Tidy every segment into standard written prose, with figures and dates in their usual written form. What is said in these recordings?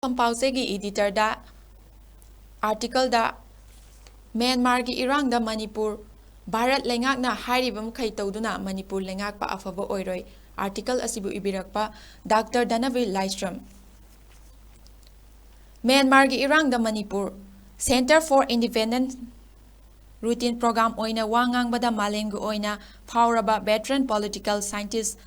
ꯄꯥꯎꯆꯦꯒꯤ ꯏꯗꯤꯇꯔꯗ ꯑꯥꯔꯇꯤꯀꯜꯗ ꯃ꯭ꯌꯥꯟꯃꯥꯔꯒꯤ ꯏꯔꯥꯡꯗ ꯃꯅꯤꯄꯨꯔ ꯚꯥꯔꯠ ꯂꯩꯉꯥꯛꯅ ꯍꯥꯏꯔꯤꯕ ꯃꯈꯩ ꯇꯧꯗꯨꯅ ꯃꯅꯤꯄꯨꯔ ꯂꯩꯉꯥꯛꯄ ꯑꯐꯕ ꯑꯣꯏꯔꯣꯏ꯫ ꯑꯥꯔꯇꯤꯀꯜ ꯑꯁꯤꯕꯨ ꯏꯕꯤꯔꯛꯄ ꯗꯥꯛꯇꯔ ꯙꯅꯕꯤꯔ ꯂꯥꯏꯁ꯭ꯔꯝ꯫ ꯃ꯭ꯌꯥꯟꯃꯥꯔꯒꯤ ꯏꯔꯥꯡꯗ Manipur centre for independent routine programme ꯑꯣꯏꯅ ꯋꯥ ꯉꯥꯡꯕꯗ ꯃꯥꯂꯦꯝꯒꯤ ꯑꯣꯏꯅ ꯐꯥꯎꯔꯕ ꯚꯦꯇꯔꯟ ꯄꯣꯂꯤꯇꯤꯀꯦꯜ ꯁꯥꯏꯟꯇꯤꯁꯠ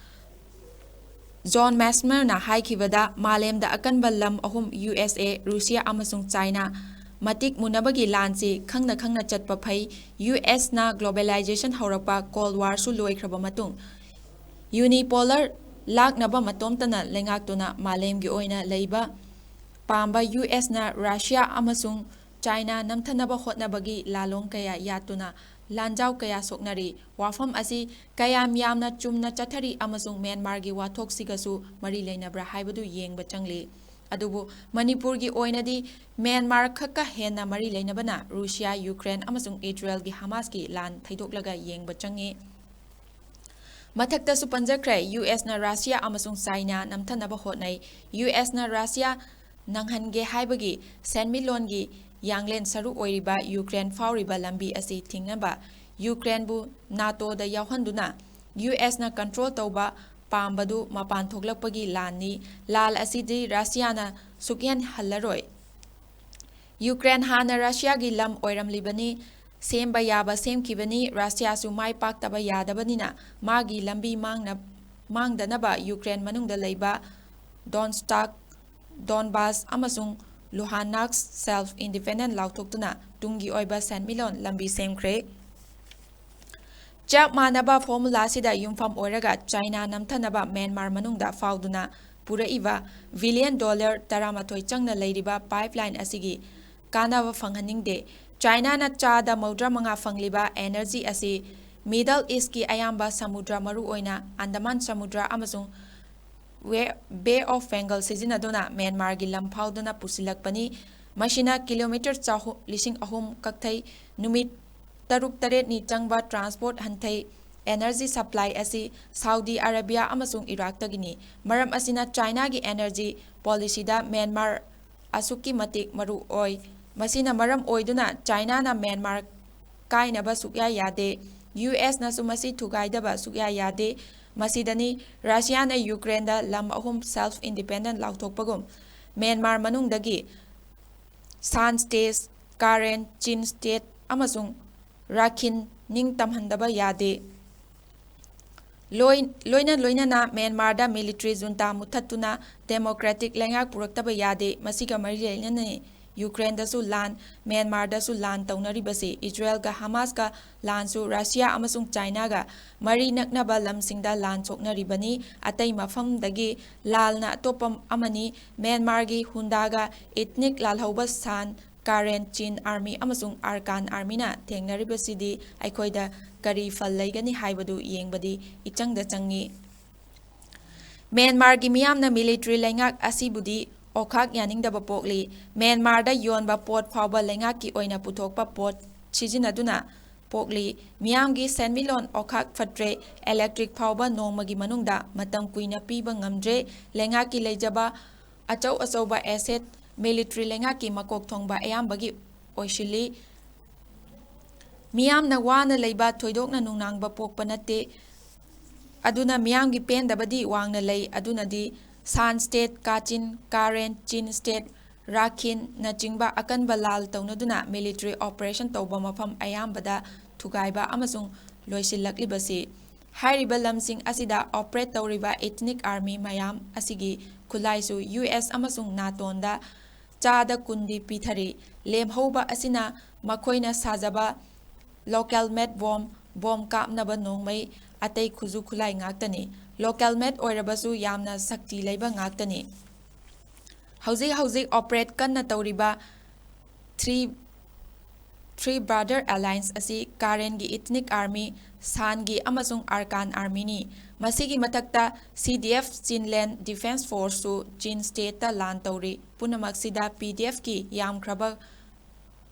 ꯖꯣꯟ ꯃꯦꯁꯃꯔꯅ ꯍꯥꯏꯈꯤꯕꯗ ꯃꯥꯂꯦꯝꯗ ꯑꯀꯟꯕ ꯂꯝ ꯑꯍꯨꯝ ꯌꯨ.ꯑꯦꯁ.ꯑꯦ, ꯔꯨꯁꯤꯌꯥ ꯑꯃꯁꯨꯡ ꯆꯥꯏꯅꯥ ꯃꯇꯤꯛ ꯃꯨꯟꯅꯕꯒꯤ ꯂꯥꯟꯁꯤ ꯈꯪꯅ ꯈꯪꯅ ꯆꯠꯄ ꯐꯩ꯫ ꯌꯨ.ꯑꯦꯁ.ꯅ ꯒ꯭ꯂꯣꯕꯦꯂꯥꯏꯖꯦꯁꯟ ꯍꯧꯔꯛꯄ ꯀꯣꯜꯗ ꯋꯥꯔꯁꯨ ꯂꯣꯏꯈ꯭ꯔꯕ ꯃꯇꯨꯡ ꯌꯨꯅꯤꯄꯣꯂꯔ ꯂꯥꯛꯅꯕ ꯃꯇꯣꯝꯇꯅ ꯂꯩꯉꯥꯛꯇꯨꯅ ꯃꯥꯂꯦꯝꯒꯤ ꯑꯣꯏꯅ ꯂꯩꯕ ꯄꯥꯝꯕ ꯌꯨ.ꯑꯦꯁ.ꯅ ꯔꯁꯤꯌꯥ ꯑꯃꯁꯨꯡ ꯆꯥꯏꯅꯥ ꯅꯝꯊꯅꯕ ꯍꯣꯠꯅꯕꯒꯤ ꯂꯥꯜꯂꯣꯡ ꯀꯌꯥ ꯌꯥꯠꯇꯨꯅ ꯂꯥꯟꯖꯥꯎ ꯀꯌꯥ ꯁꯣꯛꯅꯔꯤ꯫ ꯋꯥꯐꯝ ꯑꯁꯤ ꯀꯌꯥꯝ ꯌꯥꯝꯅ ꯆꯨꯝꯅ ꯆꯠꯊꯔꯤ ꯑꯃꯁꯨꯡ ꯃ꯭ꯌꯥꯟꯃꯥꯔꯒꯤ ꯋꯥꯊꯣꯛꯁꯤꯒꯁꯨ ꯃꯔꯤ ꯂꯩꯅꯕ꯭ꯔꯥ ꯍꯥꯏꯕꯗꯨ ꯌꯦꯡꯕ ꯆꯪꯂꯤ꯫ ꯑꯗꯨꯕꯨ ꯃꯅꯤꯄꯨꯔꯒꯤ ꯑꯣꯏꯅꯗꯤ ꯃ꯭ꯌꯥꯟꯃꯥꯔ ꯈꯛꯀ ꯍꯦꯟꯅ ꯃꯔꯤ ꯂꯩꯅꯕꯅ ꯔꯨꯁꯤꯌꯥ, ꯌꯨꯀ꯭ꯔꯦꯟ ꯑꯃꯁꯨꯡ ꯏꯖꯔꯦꯜꯒꯤ ꯍꯃꯥꯁꯀꯤ ꯂꯥꯟ ꯊꯩꯗꯣꯛꯂꯒ ꯌꯦꯡꯕ ꯆꯪꯏ꯫ ꯃꯊꯛꯇꯁꯨ ꯄꯟꯖꯈ꯭ꯔꯦ ꯌꯨ.ꯑꯦꯁ.ꯅ ꯔꯁꯤꯌꯥ ꯑꯃꯁꯨꯡ ꯆꯥꯏꯅꯥ ꯅꯝꯊꯅꯕ ꯍꯣꯠꯅꯩ꯫ ꯌꯨ.ꯑꯦꯁ.ꯅ ꯔꯁꯤꯌꯥ ꯅꯪꯍꯟꯒꯦ ꯍꯥꯏꯕꯒꯤ ꯁꯦꯟꯃꯤꯠꯂꯣꯟꯒꯤ ꯌꯥꯡꯂꯦꯟ ꯁꯔꯨ ꯑꯣꯏꯔꯤꯕ ꯌꯨꯀ꯭ꯔꯦꯟ ꯐꯥꯎꯔꯤꯕ ꯂꯝꯕꯤ ꯑꯁꯤ ꯊꯤꯡꯅꯕ ꯌꯨꯀ꯭ꯔꯦꯟꯕꯨ ꯅꯥꯇꯣꯗ ꯌꯥꯎꯍꯟꯗꯨꯅ ꯌꯨ.ꯑꯦꯁ.ꯅ ꯀꯟꯇ꯭ꯔꯣꯜ ꯇꯧꯕ ꯄꯥꯝꯕꯗꯨ ꯃꯄꯥꯟ ꯊꯣꯛꯂꯛꯄꯒꯤ ꯂꯥꯟꯅꯤ꯫ ꯂꯥꯜ ꯑꯁꯤꯗꯤ ꯔꯁꯤꯌꯥꯅ ꯁꯨꯛꯍꯦꯟ ꯍꯜꯂꯔꯣꯏ꯫ ꯌꯨꯀ꯭ꯔꯦꯟ ꯍꯥꯟꯅ ꯔꯁꯤꯌꯥꯒꯤ ꯂꯝ ꯑꯣꯏꯔꯝꯂꯤꯕꯅꯤ, ꯁꯦꯝꯕ ꯌꯥꯕ ꯁꯦꯝꯈꯤꯕꯅꯤ꯫ ꯔꯁꯤꯌꯥꯁꯨ ꯃꯥꯏ ꯄꯥꯛꯇꯕ ꯌꯥꯗꯕꯅꯤꯅ ꯃꯥꯒꯤ ꯂꯝꯕꯤ ꯃꯥꯡꯗꯅꯕ ꯌꯨꯀ꯭ꯔꯦꯟ ꯃꯅꯨꯡꯗ ꯂꯩꯕ ꯗꯣꯟꯁ꯭ꯇꯥꯛ, ꯗꯣꯟꯕꯥꯁ ꯑꯃꯁꯨꯡ ꯂꯨꯍꯥꯟꯁ꯭ꯛ ꯁꯦꯜꯐ ꯏꯟꯗꯤꯄꯦꯟꯗꯦꯟ ꯂꯥꯎꯊꯣꯛꯇꯨꯅ ꯇꯨꯡꯒꯤ ꯑꯣꯏꯕ ꯁꯦꯟꯃꯤꯠꯂꯣꯟ ꯂꯝꯕꯤ ꯁꯦꯝꯈ꯭ꯔꯦ꯫ ꯆꯞ ꯃꯥꯟꯅꯕ ꯐꯣꯔꯃꯨꯂꯥꯁꯤꯗ ꯌꯨꯝꯐꯝ ꯑꯣꯏꯔꯒ ꯆꯥꯏꯅꯥ ꯅꯝꯊꯅꯕ ꯃ꯭ꯌꯥꯟꯃꯥꯔ ꯃꯅꯨꯡꯗ ꯐꯥꯎꯗꯨꯅ ꯄꯨꯔꯛꯏꯕ ꯕꯤꯂꯤꯌꯟ ꯗꯣꯂꯔ 11 ꯆꯪꯅ ꯂꯩꯔꯤꯕ ꯄꯥꯏꯞꯂꯥꯏꯟ ꯑꯁꯤꯒꯤ ꯀꯥꯟꯅꯕ ꯐꯪꯍꯟꯅꯤꯡꯗꯦ꯫ ꯆꯥꯏꯅꯥꯅ ꯆꯥꯗ 35 ꯐꯪꯂꯤꯕ ꯑꯦꯅꯔꯖꯤ ꯑꯁꯤ ꯃꯤꯗꯜ ꯏꯁꯀꯤ ꯑꯌꯥꯝꯕ ꯁꯃꯨꯗ꯭ꯔ ꯃꯔꯨꯑꯣꯏꯅ ꯑꯟꯗꯃꯥꯟ ꯁꯃꯨꯗ꯭ꯔ ꯑꯃꯁꯨꯡ ꯕꯦ ꯑꯣꯐ ꯕꯦꯡꯒꯜ ꯁꯤꯖꯤꯟꯅꯗꯨꯅ ꯃ꯭ꯌꯥꯟꯃꯥꯔꯒꯤ ꯂꯝ ꯐꯥꯎꯗꯨꯅ ꯄꯨꯁꯤꯜꯂꯛꯄꯅꯤ꯫ ꯃꯁꯤꯅ ꯀꯤꯂꯣꯃꯤꯇꯔ 3,000 ꯀꯛꯊꯩ, ꯅꯨꯃꯤꯠ 6-8ꯅꯤ ꯆꯪꯕ ꯇ꯭ꯔꯥꯟꯁꯄꯣꯔꯠ ꯍꯟꯊꯩ꯫ ꯑꯦꯅꯔꯖꯤ ꯁꯄ꯭ꯂꯥꯏ ꯑꯁꯤ ꯁꯥꯎꯗꯤ ꯑꯔꯥꯕꯤꯌꯥ ꯑꯃꯁꯨꯡ ꯏꯔꯥꯛꯇꯒꯤꯅꯤ꯫ ꯃꯔꯝ ꯑꯁꯤꯅ ꯆꯥꯏꯅꯥꯒꯤ ꯑꯦꯅꯔꯖꯤ ꯄꯣꯂꯤꯁꯤꯗ ꯃ꯭ꯌꯥꯟꯃꯥꯔ ꯑꯁꯨꯛꯀꯤ ꯃꯇꯤꯛ ꯃꯔꯨ ꯑꯣꯏ꯫ ꯃꯁꯤꯅ ꯃꯔꯝ ꯑꯣꯏꯗꯨꯅ ꯆꯥꯏꯅꯥꯅ ꯃ꯭ꯌꯥꯟꯃꯥꯔ ꯀꯥꯏꯅꯕ ꯁꯨꯛꯌꯥ ꯌꯥꯗꯦ꯫ ꯌꯨ.ꯑꯦꯁ.ꯅꯁꯨ ꯃꯁꯤ ꯊꯨꯒꯥꯏꯗꯕ ꯁꯨꯛꯌꯥ ꯌꯥꯗꯦ꯫ ꯃꯁꯤꯗꯅꯤ ꯔꯁꯤꯌꯥꯅ ꯌꯨꯀ꯭ꯔꯦꯟꯗ ꯂꯝ ꯑꯍꯨꯝ ꯁꯦꯜꯐ ꯏꯟꯗꯤꯄꯦꯟꯗꯦꯟ ꯂꯥꯎꯊꯣꯛꯄꯒꯨꯝ ꯃ꯭ꯌꯥꯟꯃꯥꯔ ꯃꯅꯨꯡꯗꯒꯤ ꯁꯥꯟ ꯁ꯭ꯇꯦꯠ, ꯀꯥꯔꯦꯟ, ꯆꯤꯟ ꯁ꯭ꯇꯦꯠ ꯑꯃꯁꯨꯡ ꯔꯥꯈꯤꯟ ꯅꯤꯡꯇꯝꯍꯟꯗꯕ ꯌꯥꯗꯦ꯫ ꯂꯣꯏꯅꯅ ꯃ꯭ꯌꯥꯟꯃꯥꯔꯗ ꯃꯤꯂꯤꯇꯔꯤ ꯖꯨꯟꯇꯥ ꯃꯨꯠꯊꯠꯇꯨꯅ ꯗꯦꯃꯣꯀ꯭ꯔꯦꯇꯤꯛ ꯂꯩꯉꯥꯛ ꯄꯨꯔꯛꯇꯕ ꯌꯥꯗꯦ꯫ ꯃꯁꯤꯒ ꯃꯔꯤ ꯂꯩꯅꯅ ꯌꯨꯀ꯭ꯔꯦꯟꯗꯁꯨ ꯂꯥꯟ, ꯃ꯭ꯌꯥꯟꯃꯥꯔꯗꯁꯨ ꯂꯥꯟ ꯇꯧꯅꯔꯤꯕꯁꯤ꯫ ꯏꯖꯔꯦꯜꯒ ꯍꯃꯥꯁꯀ ꯂꯥꯟꯁꯨ ꯔꯁꯤꯌꯥ ꯑꯃꯁꯨꯡ ꯆꯥꯏꯅꯥꯒ ꯃꯔꯤ ꯅꯛꯅꯕ ꯂꯝꯁꯤꯡꯗ ꯂꯥꯟ ꯁꯣꯛꯅꯔꯤꯕꯅꯤ꯫ ꯑꯇꯩ ꯃꯐꯝꯗꯒꯤ ꯂꯥꯜꯅ ꯑꯇꯣꯞꯄ ꯑꯃꯅꯤ꯫ ꯃ꯭ꯌꯥꯟꯃꯥꯔꯒꯤ ꯍꯨꯟꯗꯥꯒ ꯏꯊꯅꯤꯛ ꯂꯥꯜꯍꯧꯕ ꯁꯥꯟ, ꯀꯥꯔꯦꯟ, ꯆꯤꯟ ꯑꯥꯔꯃꯤ ꯑꯃꯁꯨꯡ ꯑꯥꯔꯀꯥꯟ ꯑꯥꯔꯃꯤꯅ ꯊꯦꯡꯅꯔꯤꯕꯁꯤꯗꯤ ꯑꯩꯈꯣꯏꯗ ꯀꯔꯤ ꯐꯜ ꯂꯩꯒꯅꯤ ꯍꯥꯏꯕꯗꯨ ꯌꯦꯡꯕꯗꯤ ꯏꯆꯪꯗ ꯆꯪꯏ꯫ ꯃ꯭ꯌꯥꯟꯃꯥꯔꯒꯤ ꯃꯤꯌꯥꯝꯅ ꯃꯤꯂꯤꯇꯔꯤ ꯂꯩꯉꯥꯛ ꯑꯁꯤꯕꯨꯗꯤ ꯑꯣꯈꯥꯛ ꯌꯥꯅꯤꯡꯗꯕ ꯄꯣꯛꯂꯤ꯫ ꯃ꯭ꯌꯥꯟꯃꯥꯔꯗ ꯌꯣꯟꯕ ꯄꯣꯠ ꯐꯥꯎꯕ ꯂꯩꯉꯥꯛꯀꯤ ꯑꯣꯏꯅ ꯄꯨꯊꯣꯛꯄ ꯄꯣꯠ ꯁꯤꯖꯤꯟꯅꯗꯨꯅ ꯄꯣꯛꯂꯤ꯫ ꯃꯤꯌꯥꯝꯒꯤ ꯁꯦꯟꯃꯤꯠꯂꯣꯟ ꯑꯣꯈꯥꯛ ꯐꯠꯇ꯭ꯔꯦ꯫ ꯏꯂꯦꯛꯇ꯭ꯔꯤꯛ ꯐꯥꯎꯕ ꯅꯣꯡꯃꯒꯤ ꯃꯅꯨꯡꯗ ꯃꯇꯝ ꯀꯨꯏꯅ ꯄꯤꯕ ꯉꯝꯗ꯭ꯔꯦ꯫ ꯂꯩꯉꯥꯛꯀꯤ ꯂꯩꯖꯕ ꯑꯆꯧ ꯑꯆꯧꯕ ꯑꯦꯁꯦꯠ ꯃꯤꯂꯤꯇꯔꯤ ꯂꯩꯉꯥꯛꯀꯤ ꯃꯀꯣꯛ ꯊꯣꯡꯕ ꯑꯌꯥꯝꯕꯒꯤ ꯑꯣꯏꯁꯤꯜꯂꯤ꯫ ꯃꯤꯌꯥꯝꯅ ꯋꯥꯅ ꯂꯩꯕ ꯊꯣꯏꯗꯣꯛꯅ ꯅꯨꯡꯅꯥꯡꯕ ꯄꯣꯛꯄ ꯅꯠꯇꯦ꯫ ꯑꯗꯨꯅ ꯃꯤꯌꯥꯝꯒꯤ ꯄꯦꯟꯗꯕꯗꯤ ꯋꯥꯡꯅ ꯂꯩ꯫ ꯑꯗꯨꯅꯗꯤ ꯁꯥꯟ ꯁ꯭ꯇꯦꯠ, ꯀꯥꯆꯤꯟ, ꯀꯥꯔꯦꯟ, ꯆꯤꯟ ꯁ꯭ꯇꯦꯠ, ꯔꯥꯈꯤꯟꯅꯆꯤꯡꯕ ꯑꯀꯟꯕ ꯂꯥꯜ ꯇꯧꯅꯗꯨꯅ ꯃꯤꯂꯤꯇꯔꯤ ꯑꯣꯄꯔꯦꯁꯟ ꯇꯧꯕ ꯃꯐꯝ ꯑꯌꯥꯝꯕꯗ ꯊꯨꯒꯥꯏꯕ ꯑꯃꯁꯨꯡ ꯂꯣꯏꯁꯤꯜꯂꯛꯂꯤꯕꯁꯤ꯫ ꯍꯥꯏꯔꯤꯕ ꯂꯝꯁꯤꯡ ꯑꯁꯤꯗ ꯑꯣꯄꯔꯦꯠ ꯇꯧꯔꯤꯕꯏꯊꯅꯤꯛ ꯑꯥꯔꯃꯤ ꯃꯌꯥꯝ ꯑꯁꯤꯒꯤ ꯈꯨꯠꯂꯥꯏꯁꯨ ꯌꯨ.ꯑꯦꯁ. ꯑꯃꯁꯨꯡ ꯅꯥꯇꯣꯟꯗ ꯆꯥꯗ 10ꯗꯤ ꯄꯤꯊꯔꯤ꯫ ꯂꯦꯝꯍꯧꯕ ꯑꯁꯤꯅ ꯃꯈꯣꯏꯅ ꯁꯥꯖꯕ ꯂꯣꯀꯦꯜ ꯃꯦꯗ ꯕꯣꯝ ꯀꯥꯞꯅꯕ ꯅꯣꯡꯃꯩ, ꯑꯇꯩ ꯈꯨꯠꯁꯨ ꯈꯨꯠꯂꯥꯏ ꯉꯥꯛꯇꯅꯤ꯫ ꯂꯣꯀꯦꯜ ꯃꯦꯗ ꯑꯣꯏꯔꯕꯁꯨ ꯌꯥꯝꯅ ꯁꯛꯇꯤ ꯂꯩꯕ ꯉꯥꯛꯇꯅꯤ꯫ ꯍꯧꯖꯤꯛ ꯑꯣꯄꯔꯦꯠ ꯀꯟꯅ ꯇꯧꯔꯤꯕ ꯊ꯭ꯔꯤ ꯕ꯭ꯔꯥꯗꯔ ꯑꯦꯂꯥꯏꯟꯁ ꯑꯁꯤ ꯀꯥꯔꯦꯟꯒꯤ ꯏꯊꯅꯤꯛ ꯑꯥꯔꯃꯤ, ꯁꯥꯟꯒꯤ ꯑꯃꯁꯨꯡ ꯑꯥꯔꯀꯥꯟ ꯑꯥꯔꯃꯤꯅꯤ꯫ ꯃꯁꯤꯒꯤ ꯃꯊꯛꯇ ꯁꯤ.ꯗꯤ.ꯑꯦꯐ ꯆꯤꯟꯂꯦꯟ ꯗꯤꯐꯦꯟꯁ ꯐꯣꯔꯁꯁꯨ ꯆꯤꯟ ꯁ꯭ꯇꯦꯠꯇ ꯂꯥꯟ ꯇꯧꯔꯤ꯫ ꯄꯨꯝꯅꯃꯛꯁꯤꯗ ꯄꯤ.ꯗꯤ.ꯑꯦꯐꯀꯤ ꯌꯥꯝꯈ꯭ꯔꯕ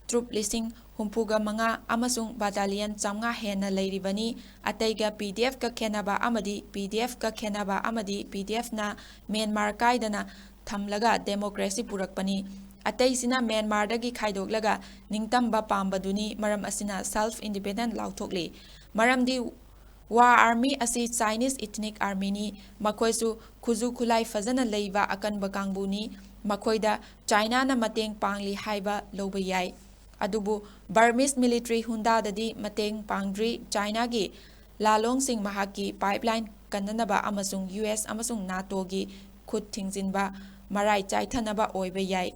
ꯇ꯭ꯔꯨꯞ 65,000 ꯑꯃꯁꯨꯡ ꯕꯥꯇꯥꯂꯤꯌꯟ 500 ꯍꯦꯟꯅ ꯂꯩꯔꯤꯕꯅꯤ꯫ ꯑꯇꯩꯒ ꯄꯤ.ꯗꯤ.ꯑꯦꯐꯀ ꯈꯦꯟꯅꯕ ꯑꯃꯗꯤ ꯄꯤ.ꯗꯤ.ꯑꯦꯐꯀ ꯈꯦꯟꯅꯕ ꯑꯃꯗꯤ ꯄꯤ.ꯗꯤ.ꯑꯦꯐꯅ ꯃ꯭ꯌꯥꯟꯃꯥꯔ ꯀꯥꯏꯗꯅ ꯊꯝꯂꯒ ꯗꯦꯃꯣꯀ꯭ꯔꯦꯁꯤ ꯄꯨꯔꯛꯄꯅꯤ ꯑꯇꯩꯁꯤꯅ ꯃ꯭ꯌꯥꯟꯃꯥꯔꯗꯒꯤ ꯈꯥꯏꯗꯣꯛꯂꯒ ꯅꯤꯡꯇꯝꯕ ꯄꯥꯝꯕꯗꯨꯅꯤ ꯃꯔꯝ ꯑꯁꯤꯅ ꯁꯦꯜꯐ ꯏꯟꯗꯤꯄꯦꯟꯗꯦꯟꯠ ꯂꯥꯎꯊꯣꯛꯂꯤ ꯃꯔꯝꯗꯤ ꯋꯥ ꯑꯥꯔꯃꯤ ꯑꯁꯤ ꯆꯥꯏꯅꯤꯁ ꯏꯊꯅꯤꯛ ꯑꯥꯔꯃꯤꯅꯤ ꯃꯈꯣꯏꯁꯨ ꯈꯨꯖꯨ ꯈꯨꯠꯂꯥꯏ ꯐꯖꯅ ꯂꯩꯕ ꯑꯀꯟꯕ ꯀꯥꯡꯕꯨꯅꯤ ꯃꯈꯣꯏꯗ ꯆꯥꯏꯅꯥꯅ ꯃꯇꯦꯡ ꯄꯥꯡꯂꯤ ꯍꯥꯏꯕ ꯂꯧꯕ ꯌꯥꯏ ꯑꯗꯨꯕꯨ ꯕꯔꯃꯤꯁ ꯃꯤꯂꯤꯇꯔꯤ ꯍꯨꯟꯗꯥꯗꯗꯤ ꯃꯇꯦꯡ ꯄꯥꯡꯗ꯭ꯔꯤ ꯆꯥꯏꯅꯥꯒꯤ ꯂꯥꯂꯣꯡꯁꯤꯡ ꯃꯍꯥꯛꯀꯤ ꯄꯥꯏꯞꯂꯥꯏꯟ ꯀꯟꯅꯅꯕ ꯑꯃꯁꯨꯡ ꯌꯨꯑꯦꯁ ꯑꯃꯁꯨꯡ ꯅꯥꯇꯣꯒꯤ ꯈꯨꯠ ꯊꯤꯡꯖꯤꯟꯕ ꯃꯔꯥꯏ ꯆꯥꯏꯊꯅꯕ ꯑꯣꯏꯕ ꯌꯥꯏ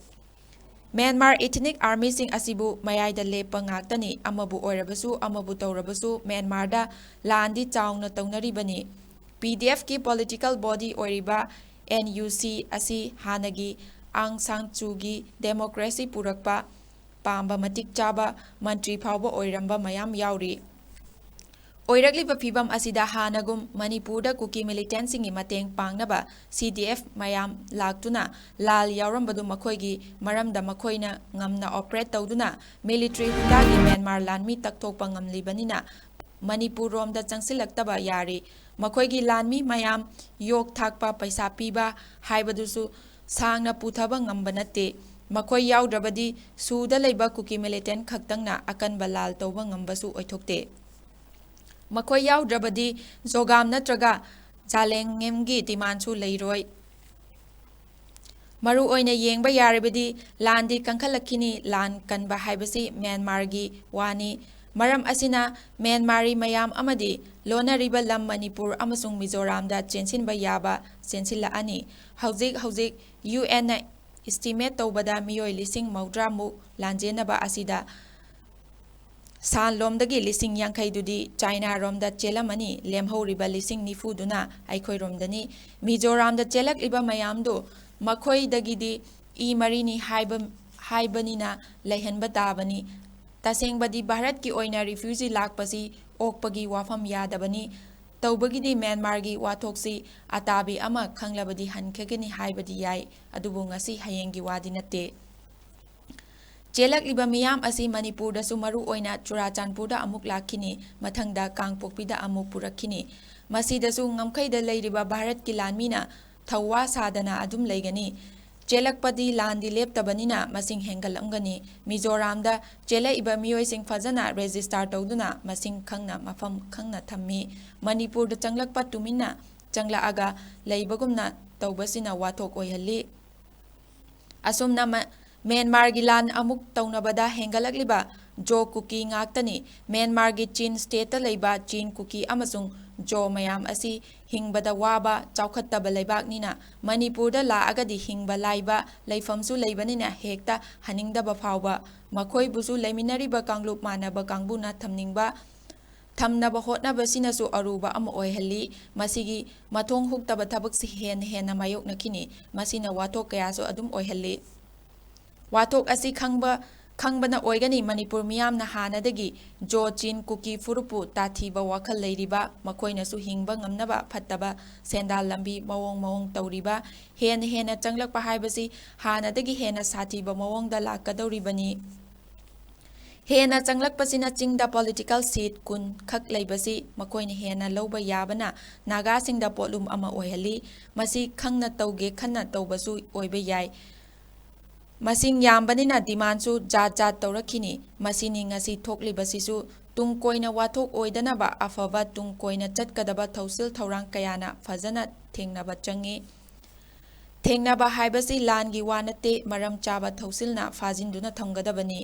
ꯃ꯭ꯌꯥꯟꯃꯥꯔ ꯏꯊꯅꯤꯛ ꯑꯥꯔꯃꯤꯁꯤꯡ ꯑꯁꯤꯕꯨ ꯃꯌꯥꯏꯗ ꯂꯦꯞꯄ ꯉꯥꯛꯇꯅꯤ ꯑꯃꯕꯨ ꯑꯣꯏꯔꯕꯁꯨ ꯑꯃꯕꯨ ꯇꯧꯔꯕꯁꯨ ꯃ꯭ꯌꯥꯟꯃꯥꯔꯗ ꯂꯥꯟꯗꯤ ꯆꯥꯎꯅ ꯇꯧꯅꯔꯤꯕꯅꯤ ꯄꯤꯗꯤꯑꯦꯐꯀꯤ ꯄꯣꯂꯤꯇꯤꯀꯦꯜ ꯕꯣꯗꯤ ꯑꯣꯏꯔꯤꯕ NUC ꯑꯁꯤ ꯍꯥꯟꯅꯒꯤ ꯑꯥꯡ ꯁꯥꯟ ꯁꯨꯒꯤ ꯗꯦꯃꯣꯀ꯭ꯔꯦꯁꯤ ꯄꯨꯔꯛꯄ ꯄꯥꯝꯕ ꯃꯇꯤꯛ ꯆꯥꯕ ꯃꯟꯇ꯭ꯔꯤ ꯐꯥꯎꯕ ꯑꯣꯏꯔꯝꯕ ꯃꯌꯥꯝ ꯌꯥꯎꯔꯤ ꯑꯣꯏꯔꯛꯂꯤꯕ ꯐꯤꯚꯝ ꯑꯁꯤꯗ ꯍꯥꯟꯅꯒꯨꯝ ꯃꯅꯤꯄꯨꯔꯗ ꯀꯨꯀꯤ ꯃꯤꯂꯤꯇꯦꯟꯠꯁꯤꯡꯒꯤ ꯃꯇꯦꯡ ꯄꯥꯡꯅꯕ CDF ꯃꯌꯥꯝ ꯂꯥꯛꯇꯨꯅ ꯂꯥꯜ ꯌꯥꯎꯔꯝꯕꯗꯨ ꯃꯈꯣꯏꯒꯤ ꯃꯔꯝꯗ ꯃꯈꯣꯏꯅ ꯉꯝꯅ ꯑꯣꯄꯔꯦꯠ ꯇꯧꯗꯨꯅ ꯃꯤꯂꯤꯇꯔꯤ ꯍꯨꯟꯗꯥꯒꯤ ꯃ꯭ꯌꯥꯟꯃꯥꯔ ꯂꯥꯟꯃꯤ ꯇꯛꯊꯣꯛꯄ ꯉꯝꯂꯤꯕꯅꯤꯅ ꯃꯅꯤꯄꯨꯔ ꯔꯣꯝꯗ ꯆꯪꯁꯤꯜꯂꯛꯇꯕ ꯌꯥꯔꯤ ꯃꯈꯣꯏꯒꯤ ꯂꯥꯟꯃꯤ ꯃꯌꯥꯝ ꯌꯣꯛ ꯊꯥꯛꯄ ꯄꯩꯁꯥ ꯄꯤꯕ ꯍꯥꯏꯕꯗꯨꯁꯨ ꯁꯥꯡꯅ ꯄꯨꯊꯕ ꯉꯝꯕ ꯅꯠꯇꯦ ꯃꯈꯣꯏ ꯌꯥꯎꯗ꯭ꯔꯕꯗꯤ ꯁꯨꯗ ꯂꯩꯕ ꯀꯨꯀꯤ ꯃꯤꯂꯤꯇꯦꯟꯠ ꯈꯛꯇꯪꯅ ꯑꯀꯟꯕ ꯂꯥꯜ ꯇꯧꯕ ꯉꯝꯕꯁꯨ ꯑꯣꯏꯊꯣꯛꯇꯦ ꯃꯈꯣꯏ ꯌꯥꯎꯗ꯭ꯔꯕꯗꯤ ꯖꯣꯒꯥꯝ ꯅꯠꯇ꯭ꯔꯒ ꯖꯥꯂꯦꯡꯉꯦꯝꯒꯤ ꯗꯤꯃꯥꯟꯁꯨ ꯂꯩꯔꯣꯏ ꯃꯔꯨ ꯑꯣꯏꯅ ꯌꯦꯡꯕ ꯌꯥꯔꯤꯕꯗꯤ ꯂꯥꯟꯗꯤ ꯀꯟꯈꯠꯂꯛꯈꯤꯅꯤ ꯂꯥꯟ ꯀꯟꯕ ꯍꯥꯏꯕꯁꯤ ꯃ꯭ꯌꯥꯟꯃꯥꯔꯒꯤ ꯋꯥꯅꯤ ꯃꯔꯝ ꯑꯁꯤꯅ ꯃ꯭ꯌꯥꯟꯃꯥꯔꯤ ꯃꯌꯥꯝ ꯑꯃꯗꯤ ꯂꯣꯟꯅꯔꯤꯕ ꯂꯝ ꯃꯅꯤꯄꯨꯔ ꯑꯃꯁꯨꯡ ꯃꯤꯖꯣꯔꯥꯝꯗ ꯆꯦꯟꯁꯤꯟꯕ ꯌꯥꯕ ꯆꯦꯟꯁꯤꯜꯂꯛꯑꯅꯤ ꯍꯧꯖꯤꯛ UN ꯏꯁꯇꯤꯃꯦꯠ ꯇꯧꯕꯗ ꯃꯤꯑꯣꯏ 90,000-ꯃꯨꯛ ꯂꯥꯟꯖꯦꯟꯅꯕ ꯑꯁꯤꯗ ꯁꯥꯟꯂꯣꯝꯗꯒꯤ 50,000-ꯗꯨꯗꯤ ꯆꯥꯏꯅꯥꯔꯣꯝꯗ ꯆꯦꯜꯂꯝꯃꯅꯤ ꯂꯦꯝꯍꯧꯔꯤꯕ 90,000-ꯗꯨꯅ ꯑꯩꯈꯣꯏꯔꯣꯝꯗꯅꯤ ꯃꯤꯖꯣꯔꯥꯝꯗ ꯆꯦꯜꯂꯛꯂꯤꯕ ꯃꯌꯥꯝꯗꯨ ꯃꯈꯣꯏꯗꯒꯤꯗꯤ ꯃꯔꯤꯅꯤ ꯍꯥꯏꯕꯅꯤꯅ ꯂꯩꯍꯟꯕ ꯇꯥꯕꯅꯤ ꯇꯁꯦꯡꯕꯗꯤ ꯚꯥꯔꯠꯀꯤ ꯑꯣꯏꯅ ꯔꯤꯐ꯭ꯌꯨꯖꯤ ꯂꯥꯛꯄꯁꯤ ꯑꯣꯛꯄꯒꯤ ꯋꯥꯐꯝ ꯌꯥꯗꯕꯅꯤ ꯇꯧꯕꯒꯤꯗꯤ ꯃ꯭ꯌꯥꯟꯃꯥꯔꯒꯤ ꯋꯥꯊꯣꯛꯁꯤ ꯑꯇꯥꯕꯤ ꯑꯃ ꯈꯪꯂꯕꯗꯤ ꯍꯟꯈꯒꯅꯤ ꯍꯥꯏꯕꯗꯤ ꯌꯥꯏ ꯑꯗꯨꯕꯨ ꯉꯁꯤ ꯍꯌꯦꯡꯒꯤ ꯋꯥꯗꯤ ꯅꯠꯇꯦ ꯆꯦꯜꯂꯛꯂꯤꯕ ꯃꯤꯌꯥꯝ ꯑꯁꯤ ꯃꯅꯤꯄꯨꯔꯗꯁꯨ ꯃꯔꯨ ꯑꯣꯏꯅ ꯆꯨꯔꯥꯆꯥꯟꯄꯨꯔꯗ ꯑꯃꯨꯛ ꯂꯥꯛꯈꯤꯅꯤ ꯃꯊꯪꯗ ꯀꯥꯡꯄꯣꯛꯄꯤꯗ ꯑꯃꯨꯛ ꯄꯨꯔꯛꯈꯤꯅꯤ ꯃꯁꯤꯗꯁꯨ ꯉꯝꯈꯩꯗ ꯂꯩꯔꯤꯕ ꯚꯥꯔꯠꯀꯤ ꯂꯥꯟꯃꯤꯅ ꯊꯧꯋꯥ ꯁꯥꯗꯅ ꯑꯗꯨꯝ ꯂꯩꯒꯅꯤ ꯆꯦꯜꯂꯛꯄꯗꯤ ꯂꯥꯟꯗꯤ ꯂꯦꯞꯇꯕꯅꯤꯅ ꯃꯁꯤꯡ ꯍꯦꯟꯒꯠꯂꯝꯒꯅꯤ ꯃꯤꯖꯣꯔꯥꯝꯗ ꯆꯦꯜꯂꯛꯏꯕ ꯃꯤꯑꯣꯏꯁꯤꯡ ꯐꯖꯅ ꯔꯦꯖꯤꯁꯇꯥꯔ ꯇꯧꯗꯨꯅ ꯃꯁꯤꯡ ꯈꯪꯅ ꯃꯐꯝ ꯈꯪꯅ ꯊꯝꯃꯤ ꯃꯅꯤꯄꯨꯔꯗ ꯆꯪꯂꯛꯄ ꯇꯨꯃꯤꯟꯅ ꯆꯪꯂꯛꯑꯒ ꯂꯩꯕꯒꯨꯝꯅ ꯇꯧꯕꯁꯤꯅ ꯋꯥꯊꯣꯛ ꯑꯣꯏꯍꯜꯂꯤ ꯑꯁꯨꯝꯅ ꯃ꯭ꯌꯥꯟꯃꯥꯔꯒꯤ ꯂꯥꯟ ꯑꯃꯨꯛ ꯇꯧꯅꯕꯗ ꯍꯦꯟꯒꯠꯂꯛꯂꯤꯕ ꯖꯣ ꯀꯨꯀꯤ ꯉꯥꯛꯇꯅꯤ ꯃ꯭ꯌꯥꯟꯃꯥꯔꯒꯤ ꯆꯤꯟ ꯁ꯭ꯇꯦꯠꯇ ꯂꯩꯕ ꯆꯤꯟ ꯀꯨꯀꯤ ꯑꯃꯁꯨꯡ ꯖꯣ ꯃꯌꯥꯝ ꯑꯁꯤ ꯍꯤꯡꯕꯗ ꯋꯥꯕ ꯆꯥꯎꯈꯠꯇꯕ ꯂꯩꯕꯥꯛꯅꯤꯅ ꯃꯅꯤꯄꯨꯔꯗ ꯂꯥꯛꯑꯒꯗꯤ ꯍꯤꯡꯕ ꯂꯥꯏꯕ ꯂꯩꯐꯝꯁꯨ ꯂꯩꯕꯅꯤꯅ ꯍꯦꯛꯇ ꯍꯟꯅꯤꯡꯗꯕ ꯐꯥꯎꯕ ꯃꯈꯣꯏꯕꯨꯁꯨ ꯂꯩꯃꯤꯟꯅꯔꯤꯕ ꯀꯥꯡꯂꯨꯞ ꯃꯥꯟꯅꯕ ꯀꯥꯡꯕꯨꯅ ꯊꯝꯅꯕ ꯍꯣꯠꯅꯕꯁꯤꯅꯁꯨ ꯑꯔꯨꯕ ꯑꯃ ꯑꯣꯏꯍꯜꯂꯤ ꯃꯁꯤꯒꯤ ꯃꯊꯣꯡ ꯍꯨꯛꯇꯕ ꯊꯕꯛꯁꯤ ꯍꯦꯟꯅ ꯃꯥꯌꯣꯛꯅꯈꯤꯅꯤ ꯃꯁꯤꯅ ꯋꯥꯊꯣꯛ ꯀꯌꯥꯁꯨ ꯑꯗꯨꯝ ꯑꯣꯏꯍꯜꯂꯤ ꯋꯥꯊꯣꯛ ꯑꯁꯤ ꯈꯪꯕꯅ ꯑꯣꯏꯒꯅꯤ ꯃꯅꯤꯄꯨꯔ ꯃꯤꯌꯥꯝꯅ ꯍꯥꯟꯅꯗꯒꯤ ꯖꯣ ꯆꯤꯟ ꯀꯨꯀꯤ ꯐꯨꯔꯨꯞꯄꯨ ꯇꯥꯊꯤꯕ ꯋꯥꯈꯜ ꯂꯩꯔꯤꯕ ꯃꯈꯣꯏꯅꯁꯨ ꯍꯤꯡꯕ ꯉꯝꯅꯕ ꯐꯠꯇꯕ ꯁꯦꯟꯗꯥꯜ ꯂꯝꯕꯤ ꯃꯑꯣꯡ ꯇꯧꯔꯤꯕ ꯍꯦꯟꯅ ꯆꯪꯂꯛꯄ ꯍꯥꯏꯕꯁꯤ ꯍꯥꯟꯅꯗꯒꯤ ꯍꯦꯟꯅ ꯁꯥꯊꯤꯕ ꯃꯑꯣꯡꯗ ꯂꯥꯛꯀꯗꯧꯔꯤꯕꯅꯤ ꯍꯦꯟꯅ ꯆꯪꯂꯛꯄꯁꯤꯅ ꯆꯤꯡꯗ ꯄꯣꯂꯤꯇꯤꯀꯦꯜ ꯁꯤꯠ 10 ꯈꯛ ꯂꯩꯕꯁꯤ ꯃꯈꯣꯏꯅ ꯍꯦꯟꯅ ꯂꯧꯕ ꯌꯥꯕꯅ ꯅꯥꯒꯥꯁꯤꯡꯗ ꯄꯣꯠꯂꯨꯝ ꯑꯃ ꯑꯣꯏꯍꯜꯂꯤ ꯃꯁꯤ ꯈꯪꯅ ꯇꯧꯒꯦ ꯈꯟꯅ ꯇꯧꯕꯁꯨ ꯑꯣꯏꯕ ꯌꯥꯏ ꯃꯁꯤꯡ ꯌꯥꯝꯕꯅꯤꯅ ꯗꯤꯃꯥꯟꯁꯨ ꯖꯥꯠ ꯇꯧꯔꯛꯈꯤꯅꯤ ꯃꯁꯤꯅꯤ ꯉꯁꯤ ꯊꯣꯛꯂꯤꯕꯁꯤꯁꯨ ꯇꯨꯡ ꯀꯣꯏꯅ ꯋꯥꯊꯣꯛ ꯑꯣꯏꯗꯅꯕ ꯑꯐꯕ ꯇꯨꯡ ꯀꯣꯏꯅ ꯆꯠꯀꯗꯕ ꯊꯧꯁꯤꯜ ꯊꯧꯔꯥꯡ ꯀꯌꯥꯅ ꯐꯖꯅ ꯊꯦꯡꯅꯕ ꯆꯪꯏ ꯊꯦꯡꯅꯕ ꯍꯥꯏꯕꯁꯤ ꯂꯥꯟꯒꯤ ꯋꯥ ꯅꯠꯇꯦ ꯃꯔꯝ ꯆꯥꯕ ꯊꯧꯁꯤꯜꯅ ꯐꯥꯖꯤꯟꯗꯨꯅ ꯊꯝꯒꯗꯕꯅꯤ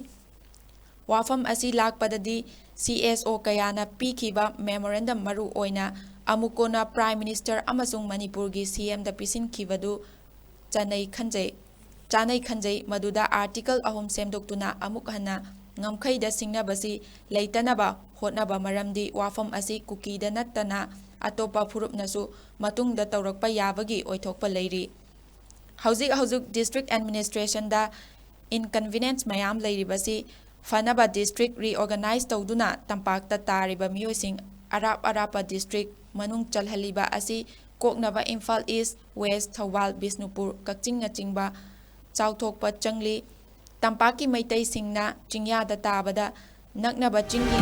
ꯋꯥꯐꯝ ꯑꯁꯤ ꯂꯥꯛꯄꯗꯗꯤ CSO ꯀꯌꯥꯅ ꯄꯤꯈꯤꯕ ꯃꯦꯃꯣꯔꯦꯟꯗꯝ ꯃꯔꯨ ꯑꯣꯏꯅ ꯑꯃꯨꯛꯀꯣꯟꯅ ꯄ꯭ꯔꯥꯏꯝ ꯃꯤꯅꯤꯁꯇꯔ ꯑꯃꯁꯨꯡ ꯃꯅꯤꯄꯨꯔꯒꯤ CMꯗ ꯄꯤꯁꯤꯟꯈꯤꯕꯗꯨ ꯆꯥꯅꯩ ꯈꯟꯖꯩ ꯃꯗꯨꯗ ꯑꯥꯔꯇꯤꯀꯜ 3 ꯁꯦꯝꯗꯣꯛꯇꯨꯅ ꯑꯃꯨꯛ ꯍꯟꯅ ꯉꯝꯈꯩꯗ ꯁꯤꯡꯅꯕꯁꯤ ꯂꯩꯇꯅꯕ ꯍꯣꯠꯅꯕ ꯃꯔꯝꯗꯤ ꯋꯥꯐꯝ ꯑꯁꯤ ꯀꯨꯀꯤꯗ ꯅꯠꯇꯅ ꯑꯇꯣꯞꯄ ꯐꯨꯔꯨꯞꯅꯁꯨ ꯃꯇꯨꯡꯗ ꯇꯧꯔꯛꯄ ꯌꯥꯕꯒꯤ ꯑꯣꯏꯊꯣꯛꯄ ꯂꯩꯔꯤ ꯍꯧꯖꯤꯛ ꯗꯤꯁꯇ꯭ꯔꯤꯛ ꯑꯦꯗꯃꯤꯅꯤꯁꯇ꯭ꯔꯦꯁꯟꯗ ꯏꯟꯀꯟꯚꯤꯅꯦꯟꯁ ꯃꯌꯥꯝ ꯂꯩꯔꯤꯕꯁꯤ ꯐꯅꯕ ꯗꯤꯁꯇ꯭ꯔꯤꯛ ꯔꯤꯑꯣꯔꯒꯅꯥꯏꯖ ꯇꯧꯗꯨꯅ ꯇꯝꯄꯥꯛꯇ ꯇꯥꯔꯤꯕ ꯃꯤꯑꯣꯏꯁꯤꯡ ꯑꯔꯥꯞꯄ ꯗꯤꯁꯇ꯭ꯔꯤꯛ ꯃꯅꯨꯡ ꯆꯜꯍꯜꯂꯤꯕ ꯑꯁꯤ ꯀꯣꯛꯅꯕ ꯏꯝꯐꯥꯜ ꯏꯁ ꯋꯦꯁ ꯊꯧꯕꯥꯜ ꯕꯤꯁꯅꯨꯄꯨꯔ ꯀꯛꯆꯤꯡꯅꯆꯤꯡꯕ ꯆꯥꯎꯊꯣꯛꯄ ꯆꯪꯂꯤ ꯇꯝꯄꯥꯛꯀꯤ ꯃꯩꯇꯩꯁꯤꯡꯅ ꯆꯤꯡꯌꯥꯗ ꯇꯥꯕꯗ ꯅꯛꯅꯕ ꯆꯤꯡꯒꯤ